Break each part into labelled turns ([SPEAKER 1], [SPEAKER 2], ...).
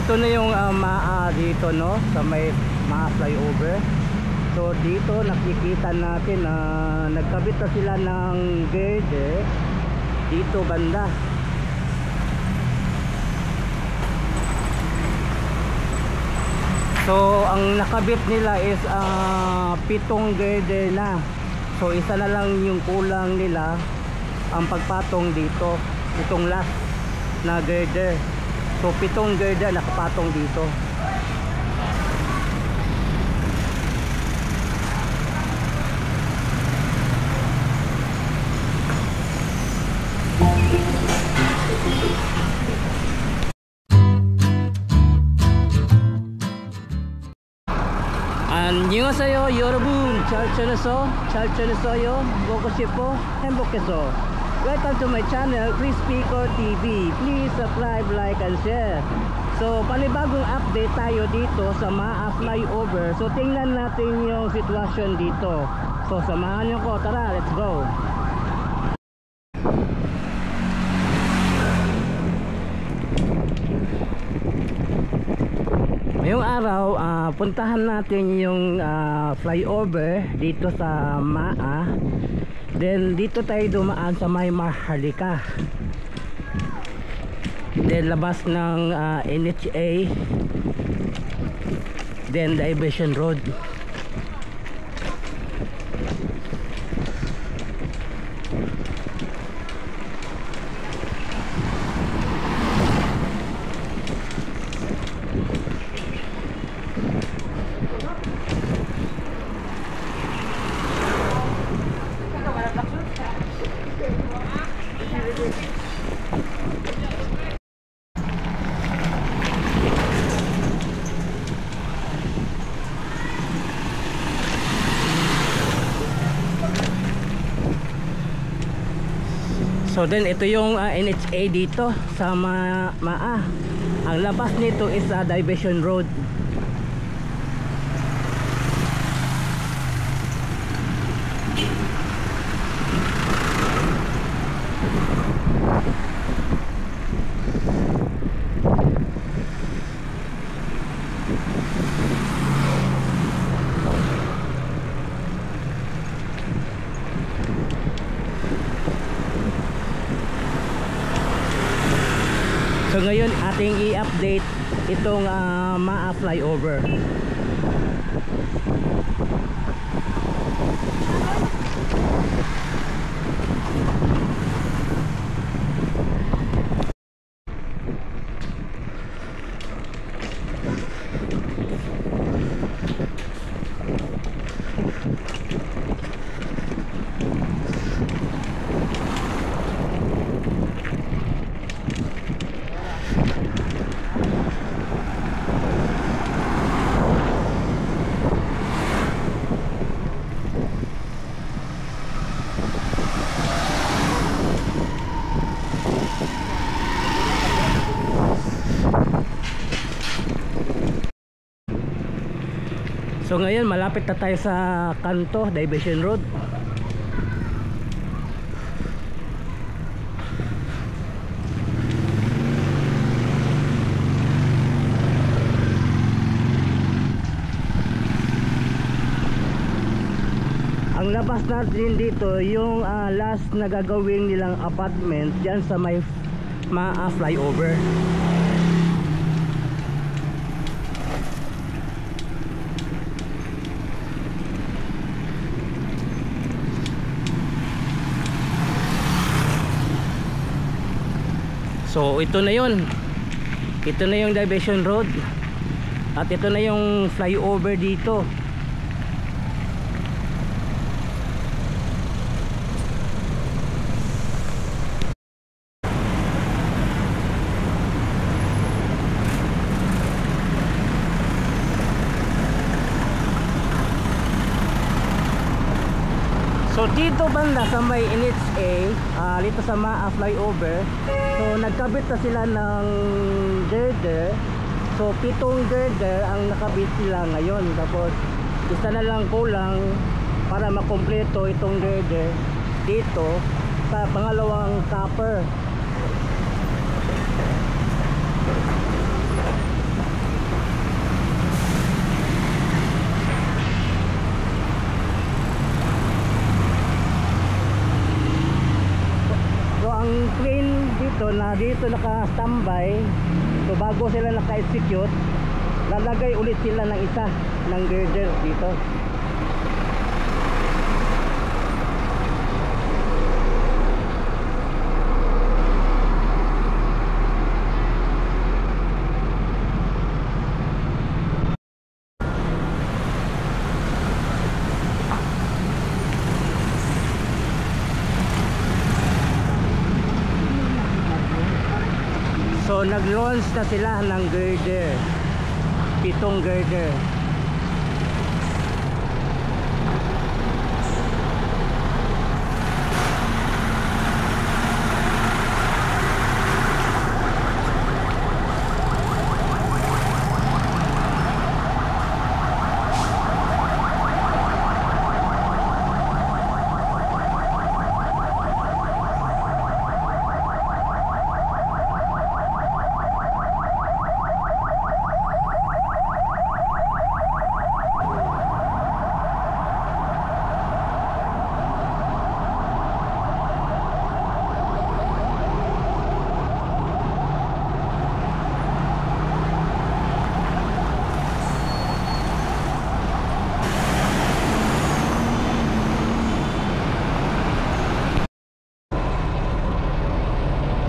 [SPEAKER 1] ito na yung MAA dito, no, sa may MAA flyover. So dito nakikita natin na nagkabit na sila ng girder dito banda. So ang nakabit nila is 7 girder na. So isa na lang yung kulang nila, ang pagpatong dito, itong last na girder. So 7 girder nakapatong dito. 안녕하세요 여러분, 잘 지냈어? 잘 지냈어요? 보고 싶어? 행복했어? Welcome to my channel, Crispycore TV. Please subscribe, like, and share. So panibagong update tayo dito sa MAA flyover. So tingnan natin yung sitwasyon dito. So samahan nyo ko, tara, let's go. Ngayong araw, puntahan natin yung flyover dito sa MAA. Then dito tayo dumaan sa may Maharlika. Then labas ng NHA. Then Diversion Road. So then ito yung NHA dito sa MAA. Ang labas nito is Diversion Road. So ngayon ating i-update itong MAA flyover. So ngayon malapit na tayo sa kanto, Diversion Road. Ang labas natin dito yung last na gagawin nilang apartment dyan sa may MAA flyover. So ito na yun. Ito na yung Diversion Road. At ito na yung flyover dito. So dito banda sa may NHA, dito sa MAA flyover, so nagkabit na sila ng girder. So 7 girder ang nakabit sila ngayon. Tapos isa na lang kulang para makumpleto itong girder dito sa pangalawang copper. dito na dito naka-standby. So bago sila naka-execute, lalagay ulit sila ng isa ng girder dito. So nag-launch na sila ng girder, 7 girder.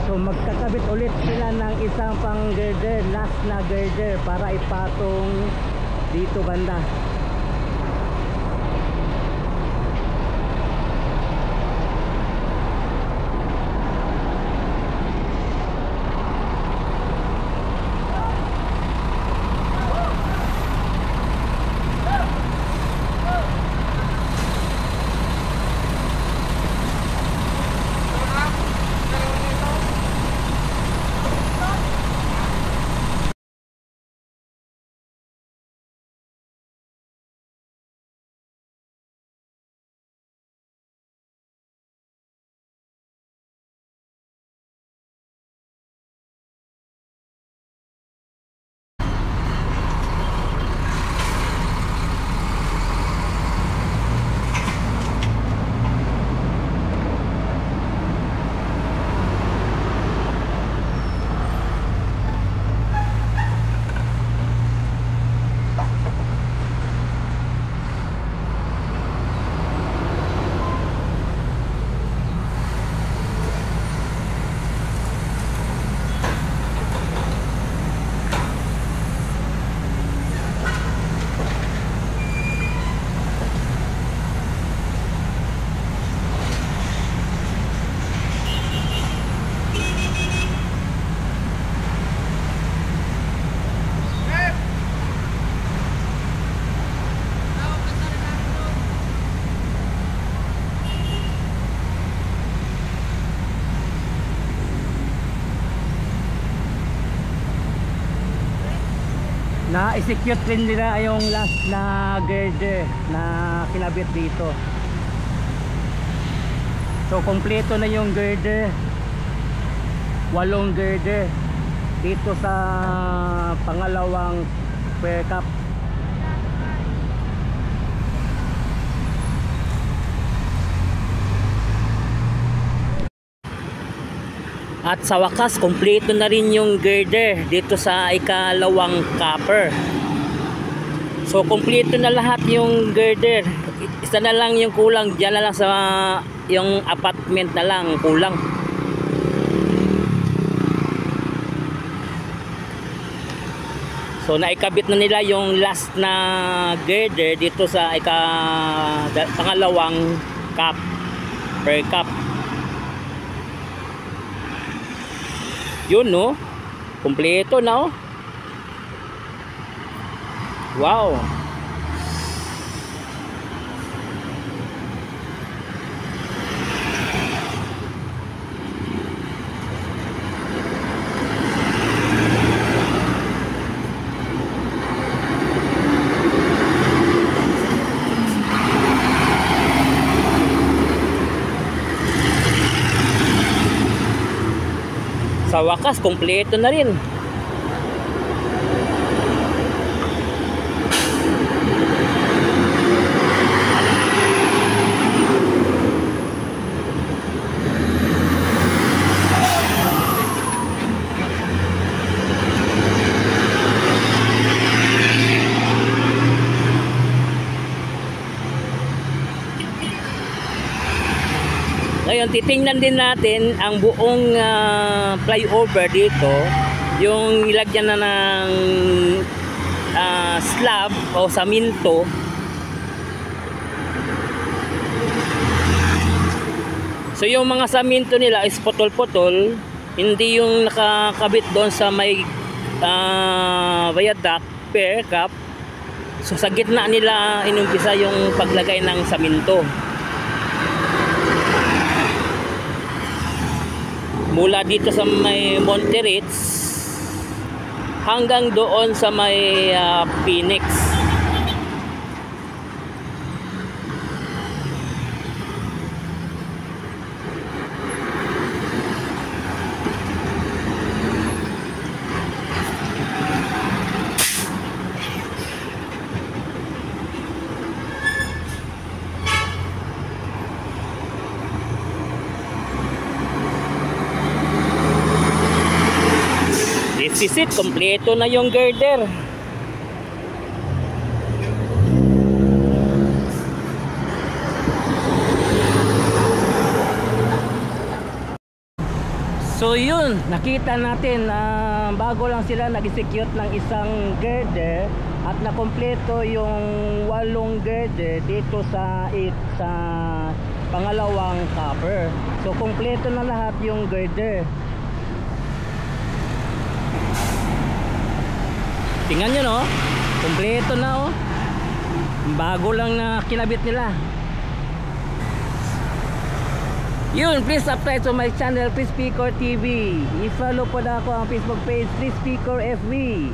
[SPEAKER 1] So magkakabit ulit sila ng isang pang girder, last na girder para ipatong dito banda. Na-execute rin nila yung last na girder na kinabit dito. So kompleto na yung girder, 8 girder dito sa pangalawang square cup. At sa wakas, kompleto na rin yung girder dito sa ikalawang copper. So kompleto na lahat yung girder. Isa na lang yung kulang, diyan na lang sa yung apartment na lang kulang. So naikabit na nila yung last na girder dito sa pangalawang cup per cup. Yun, no? Kompleto na, oh. Wow. Sa wakas, kompleto na rin. Ngayon, titingnan din natin ang buong flyover dito. Yung ilagyan na ng slab o saminto. So yung mga saminto nila is putol-putol, hindi yung nakakabit doon sa may viaduct per cap. So sa gitna nila inumpisa yung paglagay ng saminto. Mula dito sa may Monterits hanggang doon sa may Phoenix. This is it, kompleto na yung girder. So yun, nakita natin bago lang sila nag-execute ng isang girder at nakompleto yung 8 girder dito sa pangalawang copper. So kompleto na lahat yung girder. Tingnan nyo, no? Kompleto na, oh. Bago lang na kinabit nila. Yun, please subscribe to my channel, Chris Picor TV. I-follow po na ako ang Facebook page, Chris Picor FB.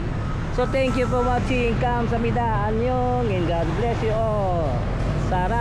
[SPEAKER 1] So thank you for watching. Kamsahamnida, annyeong, and God bless you all. Sarap.